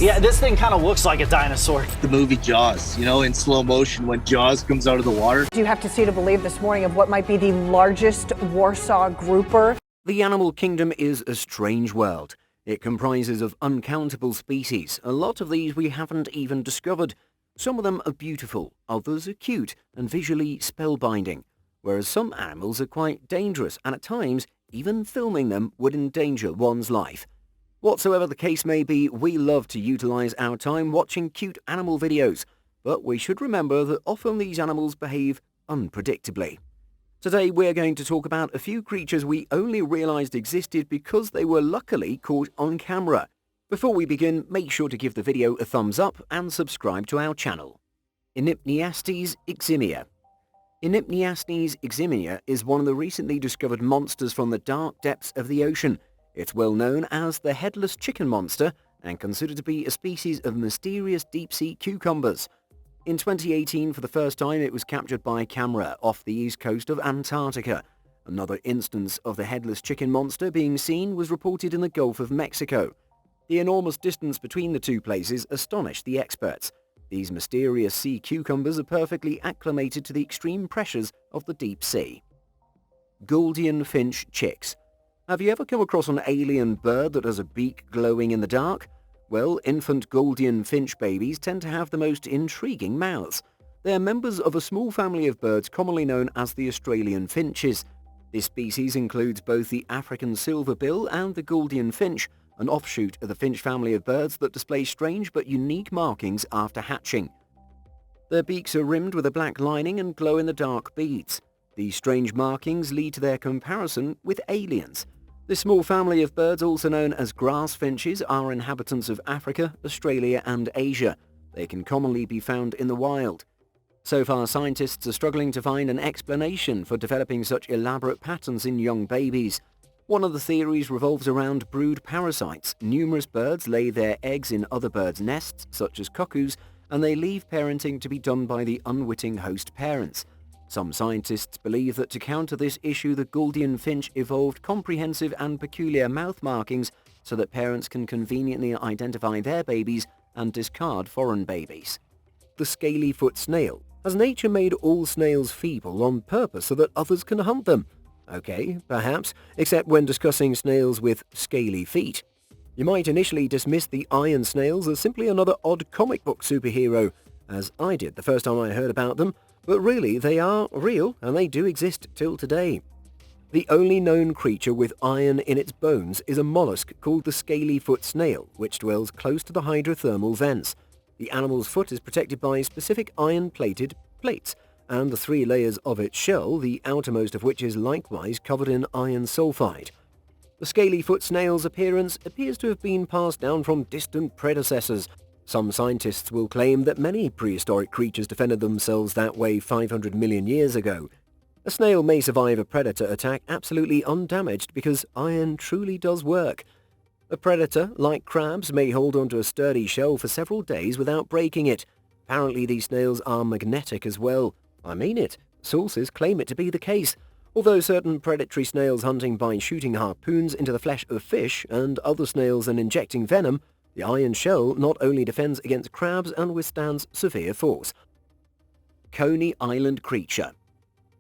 Yeah, this thing kind of looks like a dinosaur. The movie Jaws, you know, in slow motion when Jaws comes out of the water. You have to see to believe this morning of what might be the largest Warsaw grouper. The animal kingdom is a strange world. It comprises of uncountable species. A lot of these we haven't even discovered. Some of them are beautiful, others are cute and visually spellbinding, whereas some animals are quite dangerous and at times even filming them would endanger one's life. Whatsoever the case may be, we love to utilize our time watching cute animal videos, but we should remember that often these animals behave unpredictably. Today we're going to talk about a few creatures we only realized existed because they were luckily caught on camera. Before we begin, make sure to give the video a thumbs up and subscribe to our channel. Enip nastes eximia. Enip nastes eximia is one of the recently discovered monsters from the dark depths of the ocean. It's well known as the headless chicken monster and considered to be a species of mysterious deep-sea cucumbers. In 2018, for the first time, it was captured by camera off the east coast of Antarctica. Another instance of the headless chicken monster being seen was reported in the Gulf of Mexico. The enormous distance between the two places astonished the experts. These mysterious sea cucumbers are perfectly acclimated to the extreme pressures of the deep sea. Gouldian finch chicks. Have you ever come across an alien bird that has a beak glowing in the dark? Well, infant Gouldian finch babies tend to have the most intriguing mouths. They are members of a small family of birds commonly known as the Australian finches. This species includes both the African silverbill and the Gouldian finch, an offshoot of the finch family of birds that display strange but unique markings after hatching. Their beaks are rimmed with a black lining and glow-in-the-dark beads. These strange markings lead to their comparison with aliens. This small family of birds, also known as grass finches, are inhabitants of Africa, Australia and Asia. They can commonly be found in the wild. So far, scientists are struggling to find an explanation for developing such elaborate patterns in young babies. One of the theories revolves around brood parasites. Numerous birds lay their eggs in other birds' nests, such as cuckoos, and they leave parenting to be done by the unwitting host parents. Some scientists believe that to counter this issue, the Gouldian finch evolved comprehensive and peculiar mouth markings so that parents can conveniently identify their babies and discard foreign babies. The scaly foot snail. Has nature made all snails feeble on purpose so that others can hunt them? Okay, perhaps, except when discussing snails with scaly feet. You might initially dismiss the iron snails as simply another odd comic book superhero, as I did the first time I heard about them, but really they are real and they do exist till today. The only known creature with iron in its bones is a mollusk called the scaly foot snail, which dwells close to the hydrothermal vents. The animal's foot is protected by specific iron-plated plates, and the 3 layers of its shell, the outermost of which is likewise covered in iron sulfide. The scaly foot snail's appearance appears to have been passed down from distant predecessors. Some scientists will claim that many prehistoric creatures defended themselves that way 500 million years ago. A snail may survive a predator attack absolutely undamaged because iron truly does work. A predator, like crabs, may hold onto a sturdy shell for several days without breaking it. Apparently these snails are magnetic as well. I mean it. Sources claim it to be the case. Although certain predatory snails hunting by shooting harpoons into the flesh of fish and other snails and injecting venom, the iron shell not only defends against crabs and withstands severe force. Coney Island creature.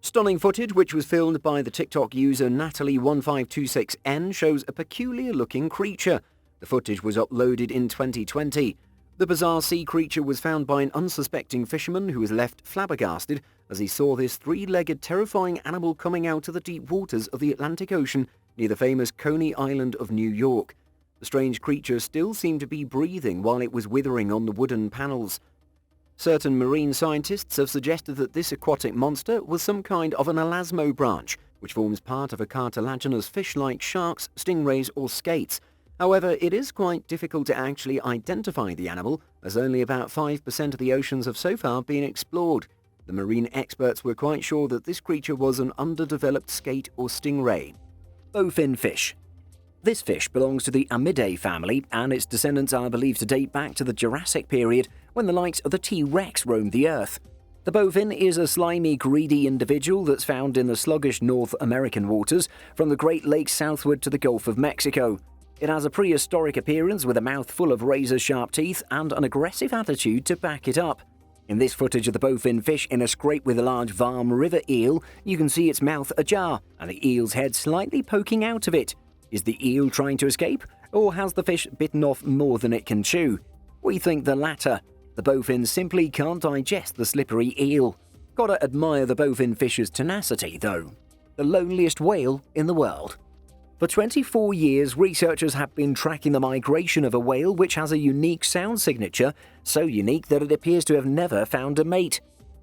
Stunning footage which was filmed by the TikTok user Natalie1526N shows a peculiar-looking creature. The footage was uploaded in 2020. The bizarre sea creature was found by an unsuspecting fisherman who was left flabbergasted as he saw this 3-legged terrifying animal coming out of the deep waters of the Atlantic Ocean near the famous Coney Island of New York. The strange creature still seemed to be breathing while it was withering on the wooden panels. Certain marine scientists have suggested that this aquatic monster was some kind of an elasmobranch, which forms part of a cartilaginous fish like sharks, stingrays or skates. However, it is quite difficult to actually identify the animal, as only about 5% of the oceans have so far been explored. The marine experts were quite sure that this creature was an underdeveloped skate or stingray. Bofin fish. This fish belongs to the Amidae family, and its descendants are believed to date back to the Jurassic period, when the likes of the T-Rex roamed the Earth. The bofin is a slimy, greedy individual that's found in the sluggish North American waters, from the Great Lakes southward to the Gulf of Mexico. It has a prehistoric appearance with a mouth full of razor-sharp teeth and an aggressive attitude to back it up. In this footage of the bowfin fish in a scrape with a large Varm river eel, you can see its mouth ajar and the eel's head slightly poking out of it. Is the eel trying to escape, or has the fish bitten off more than it can chew? We think the latter. The bowfin simply can't digest the slippery eel. Gotta admire the bowfin fish's tenacity, though. The loneliest whale in the world. For 24 years, researchers have been tracking the migration of a whale which has a unique sound signature, so unique that it appears to have never found a mate.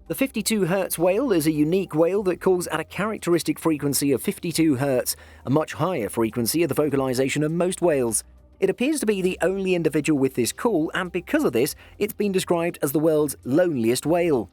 The 52 Hz whale is a unique whale that calls at a characteristic frequency of 52 Hz, a much higher frequency of the vocalization of most whales. It appears to be the only individual with this call, and because of this, it's been described as the world's loneliest whale.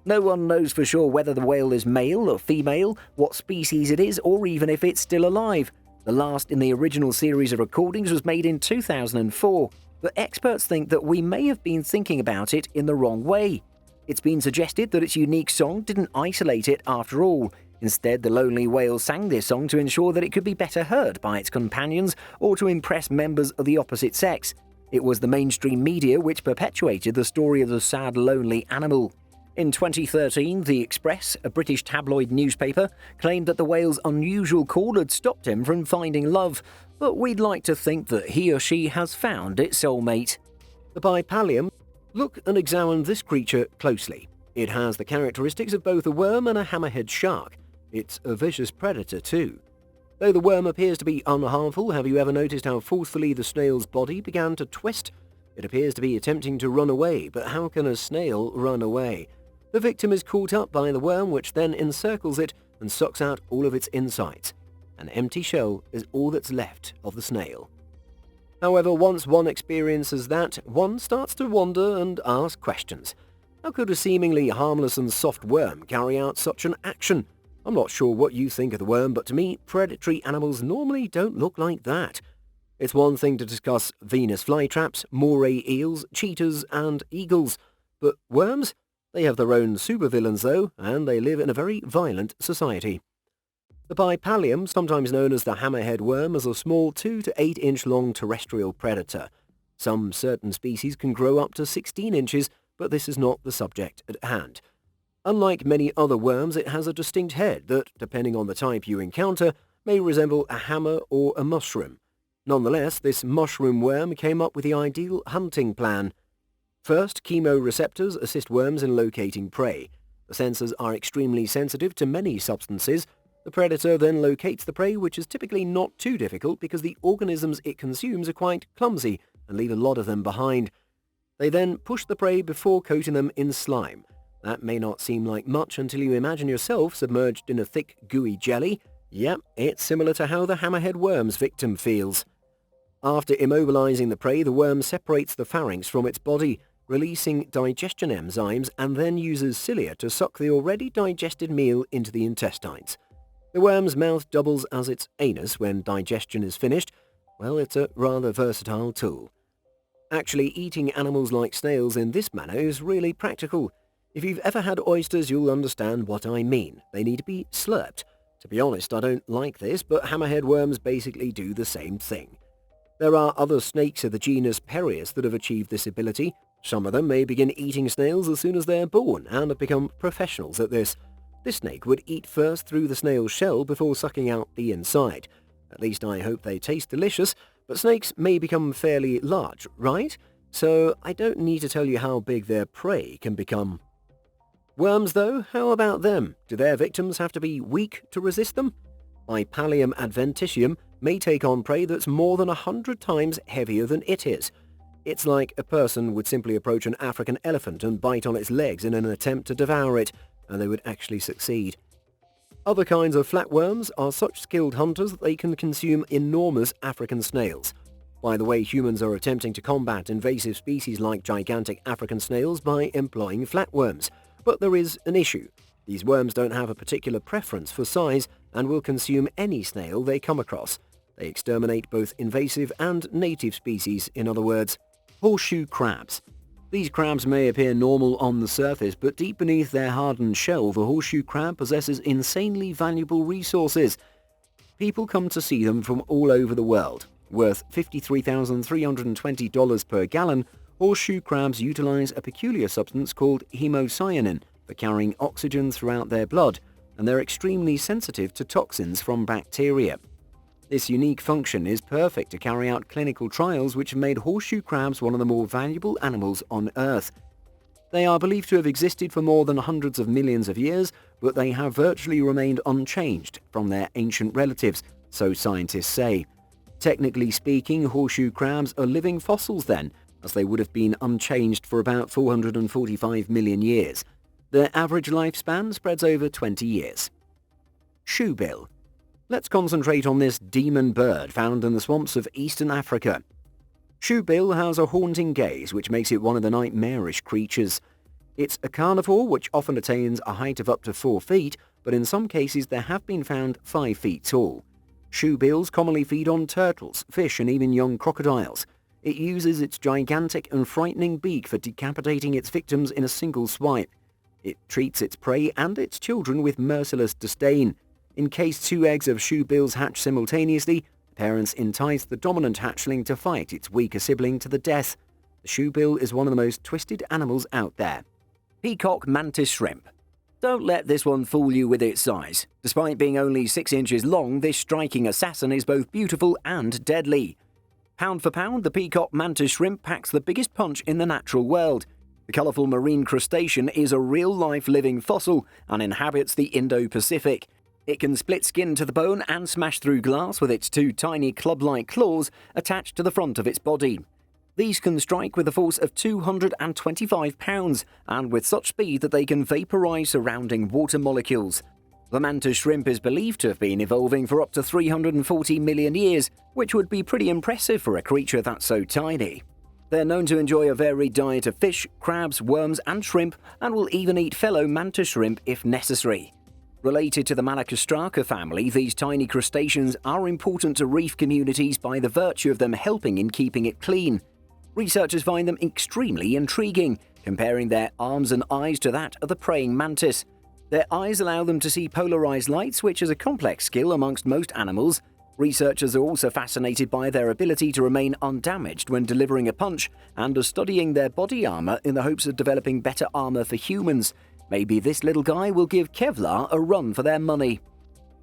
No one knows for sure whether the whale is male or female, what species it is, or even if it's still alive. The last in the original series of recordings was made in 2004, but experts think that we may have been thinking about it in the wrong way. It's been suggested that its unique song didn't isolate it after all. Instead, the lonely whale sang this song to ensure that it could be better heard by its companions or to impress members of the opposite sex. It was the mainstream media which perpetuated the story of the sad, lonely animal. In 2013, The Express, a British tabloid newspaper, claimed that the whale's unusual call had stopped him from finding love, but we'd like to think that he or she has found its soulmate. The bipalium. Look and examine this creature closely. It has the characteristics of both a worm and a hammerhead shark. It's a vicious predator too. Though the worm appears to be unharmful, have you ever noticed how forcefully the snail's body began to twist? It appears to be attempting to run away, but how can a snail run away? The victim is caught up by the worm, which then encircles it and sucks out all of its insides. An empty shell is all that's left of the snail. However, once one experiences that, one starts to wonder and ask questions. How could a seemingly harmless and soft worm carry out such an action? I'm not sure what you think of the worm, but to me, predatory animals normally don't look like that. It's one thing to discuss Venus flytraps, moray eels, cheetahs, and eagles, but worms? They have their own supervillains though, and they live in a very violent society. The bipalium, sometimes known as the hammerhead worm, is a small 2 to 8 inch long terrestrial predator. Some certain species can grow up to 16 inches, but this is not the subject at hand. Unlike many other worms, it has a distinct head that, depending on the type you encounter, may resemble a hammer or a mushroom. Nonetheless, this mushroom worm came up with the ideal hunting plan. First, chemoreceptors assist worms in locating prey. The sensors are extremely sensitive to many substances. The predator then locates the prey, which is typically not too difficult because the organisms it consumes are quite clumsy and leave a lot of them behind. They then push the prey before coating them in slime. That may not seem like much until you imagine yourself submerged in a thick, gooey jelly. Yep, it's similar to how the hammerhead worm's victim feels. After immobilizing the prey, the worm separates the pharynx from its body, releasing digestion enzymes, and then uses cilia to suck the already digested meal into the intestines. The worm's mouth doubles as its anus when digestion is finished. Well, it's a rather versatile tool. Actually, eating animals like snails in this manner is really practical. If you've ever had oysters, you'll understand what I mean. They need to be slurped. To be honest, I don't like this, but hammerhead worms basically do the same thing. There are other snakes of the genus Perius that have achieved this ability. Some of them may begin eating snails as soon as they're born and have become professionals at this. This snake would eat first through the snail's shell before sucking out the inside. At least I hope they taste delicious, but snakes may become fairly large, right? So I don't need to tell you how big their prey can become. Worms though, how about them? Do their victims have to be weak to resist them? Bipalium adventitium may take on prey that's more than 100 times heavier than it is. It's like a person would simply approach an African elephant and bite on its legs in an attempt to devour it, and they would actually succeed. Other kinds of flatworms are such skilled hunters that they can consume enormous African snails. By the way, humans are attempting to combat invasive species like gigantic African snails by employing flatworms. But there is an issue. These worms don't have a particular preference for size and will consume any snail they come across. They exterminate both invasive and native species, in other words. Horseshoe crabs. These crabs may appear normal on the surface, but deep beneath their hardened shell, the horseshoe crab possesses insanely valuable resources. People come to see them from all over the world. Worth $53,320 per gallon, horseshoe crabs utilize a peculiar substance called hemocyanin for carrying oxygen throughout their blood, and they're extremely sensitive to toxins from bacteria. This unique function is perfect to carry out clinical trials, which have made horseshoe crabs one of the more valuable animals on Earth. They are believed to have existed for more than hundreds of millions of years, but they have virtually remained unchanged from their ancient relatives, so scientists say. Technically speaking, horseshoe crabs are living fossils then, as they would have been unchanged for about 445 million years. Their average lifespan spreads over 20 years. Shoebill. Let's concentrate on this demon bird found in the swamps of eastern Africa. Shoebill has a haunting gaze which makes it one of the nightmarish creatures. It's a carnivore which often attains a height of up to 4 feet, but in some cases there have been found 5 feet tall. Shoebills commonly feed on turtles, fish and even young crocodiles. It uses its gigantic and frightening beak for decapitating its victims in a single swipe. It treats its prey and its children with merciless disdain. In case 2 eggs of shoebills hatch simultaneously, parents entice the dominant hatchling to fight its weaker sibling to the death. The shoebill is one of the most twisted animals out there. Peacock mantis shrimp. Don't let this one fool you with its size. Despite being only 6 inches long, this striking assassin is both beautiful and deadly. Pound for pound, the peacock mantis shrimp packs the biggest punch in the natural world. The colourful marine crustacean is a real-life living fossil and inhabits the Indo-Pacific. It can split skin to the bone and smash through glass with its 2 tiny club-like claws attached to the front of its body. These can strike with a force of 225 pounds and with such speed that they can vaporise surrounding water molecules. The mantis shrimp is believed to have been evolving for up to 340 million years, which would be pretty impressive for a creature that's so tiny. They're known to enjoy a varied diet of fish, crabs, worms and shrimp, and will even eat fellow mantis shrimp if necessary. Related to the Malacostraca family, these tiny crustaceans are important to reef communities by the virtue of them helping in keeping it clean. Researchers find them extremely intriguing, comparing their arms and eyes to that of the praying mantis. Their eyes allow them to see polarized lights, which is a complex skill amongst most animals. Researchers are also fascinated by their ability to remain undamaged when delivering a punch, and are studying their body armor in the hopes of developing better armor for humans. Maybe this little guy will give Kevlar a run for their money.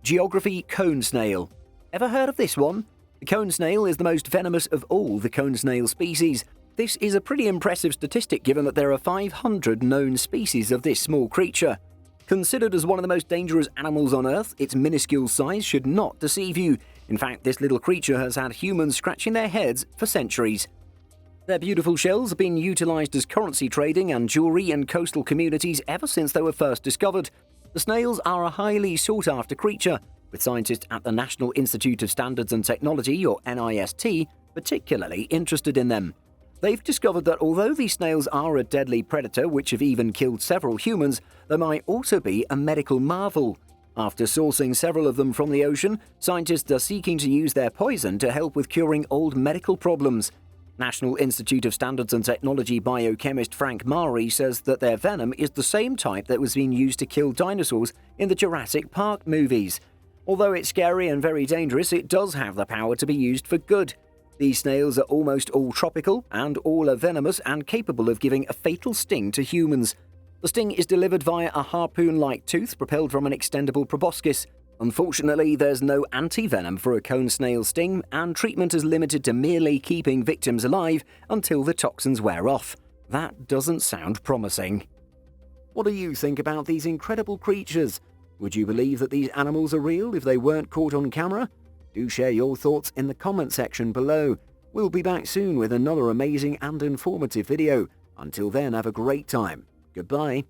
Geography cone snail. Ever heard of this one? The cone snail is the most venomous of all the cone snail species. This is a pretty impressive statistic given that there are 500 known species of this small creature. Considered as one of the most dangerous animals on Earth, its minuscule size should not deceive you. In fact, this little creature has had humans scratching their heads for centuries. Their beautiful shells have been utilised as currency trading and jewellery in coastal communities ever since they were first discovered. The snails are a highly sought-after creature, with scientists at the National Institute of Standards and Technology, or NIST, particularly interested in them. They've discovered that although these snails are a deadly predator which have even killed several humans, they might also be a medical marvel. After sourcing several of them from the ocean, scientists are seeking to use their poison to help with curing old medical problems. National Institute of Standards and Technology biochemist Frank Mari says that their venom is the same type that was being used to kill dinosaurs in the Jurassic Park movies. Although it's scary and very dangerous, it does have the power to be used for good. These snails are almost all tropical, and all are venomous and capable of giving a fatal sting to humans. The sting is delivered via a harpoon-like tooth propelled from an extendable proboscis. Unfortunately, there's no anti-venom for a cone snail sting, and treatment is limited to merely keeping victims alive until the toxins wear off. That doesn't sound promising. What do you think about these incredible creatures? Would you believe that these animals are real if they weren't caught on camera? Do share your thoughts in the comment section below. We'll be back soon with another amazing and informative video. Until then, have a great time. Goodbye.